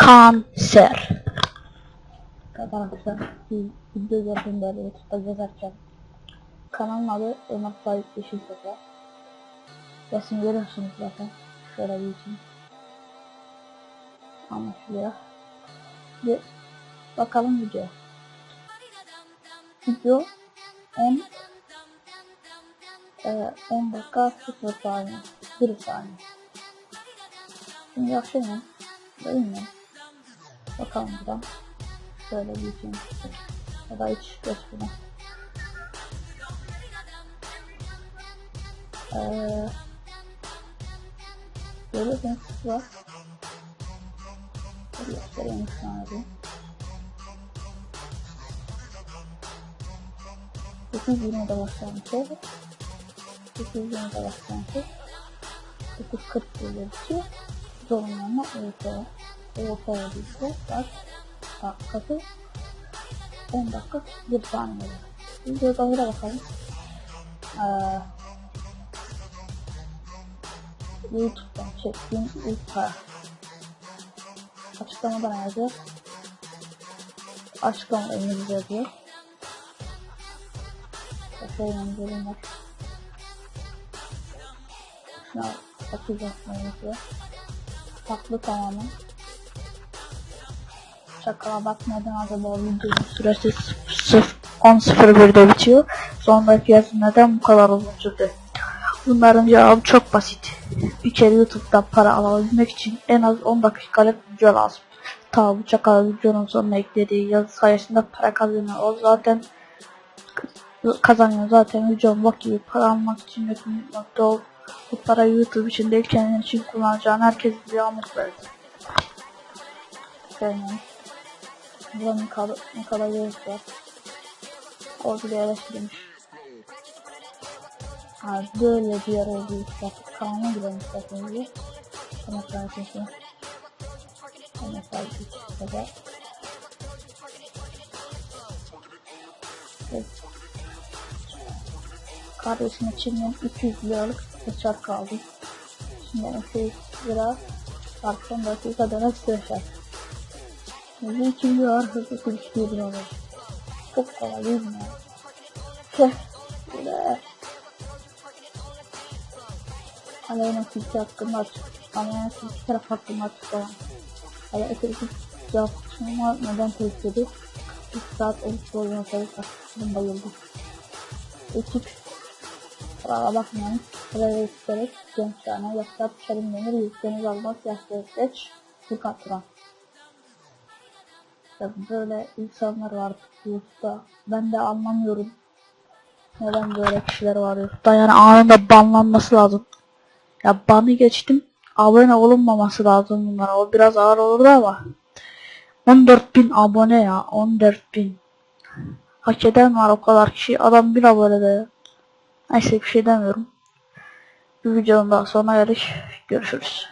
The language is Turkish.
Kanser. Arkadaşlar bir video gördüm böyle YouTube'da gezerken. Kanalın adı Ömer Faik Yeşil Sefer. Resim görüyorsunuz zaten. Şöyle bir için anlaşılıyor. Bir bakalım video. Video 10 dakika 0 saniye 1 saniye. Şimdi akşamın değil mi? Bakalım buradan. Şöyle bir için ya da hiç geçmeden. Görüyorsunuz var. Göstereyim şu an hadi. 9.20'de başlamıştı. 9.20'de başlamıştı. 9.40 diye bitiyor. Zorunlarına orta olduysa dakikası 10 dakika 1 saniye. Videoda öyle bakalım. YouTube'dan çektiğim ilk para. Açıklamadan yazıyor. Açıklamada İngilizce yazıyor. Şöyle bölüm var. Şuna bakacağız ne yazıyor. Farklı tamamen. Şakala bakmadan acaba videonun süresi 10.01'de bitiyor. Sondaki yazı neden bu kadar uzun sürdü? Bunların cevabı çok basit. Bir kere YouTube'dan para alabilmek için en az 10 dakikalık video lazım. Ta bu çakal videonun sonuna eklediği yazı sayesinde para kazanıyor. O zaten kazanıyor. Zaten videonun bak gibi para almak için yapılmakta ol. Bu para YouTube için değil kendin için kullanacağın herkes bir amuk verdi. Sevmem. Burada ne kadar gerek var. Orada bir eleştirilmiş. Böyle bir yer olduğu istatik kanuna giren istatikleri ama sadece kadar kardeşim için 200 liralık seçer kaldı. Şimdi 200 lira çarpı dakika nasıl yaşar? Hızlı 200 lira hızlı 42 lira olur. Çok kolay değil mi? Böyle Aleyna Tilki hakkında açık. Aleyna Tilki taraf hakkında açıklamam. Aleyna Tilki cevap kısmına neden tehlikeli? 3 saat 13 boyunca tarafından bayıldı. Ekip kusura bakmayın. Sıraya isterek gençlerine yaşlar çelimlenir yükseniz almaz yaşları geç bu katıran. İşte böyle insanlar var YouTube'da. Ben de anlamıyorum. Neden böyle kişiler var YouTube'da? Yani anında banlanması lazım. Ya banı geçtim. Abone olunmaması lazım bunlara. O biraz ağır olurdu ama. 14.000 abone ya. 14.000. Hak eden var o kadar kişi. Adam 1 abonede ya. Neyse bir şey demiyorum. Bir videonun daha sonuna geldik. Görüşürüz.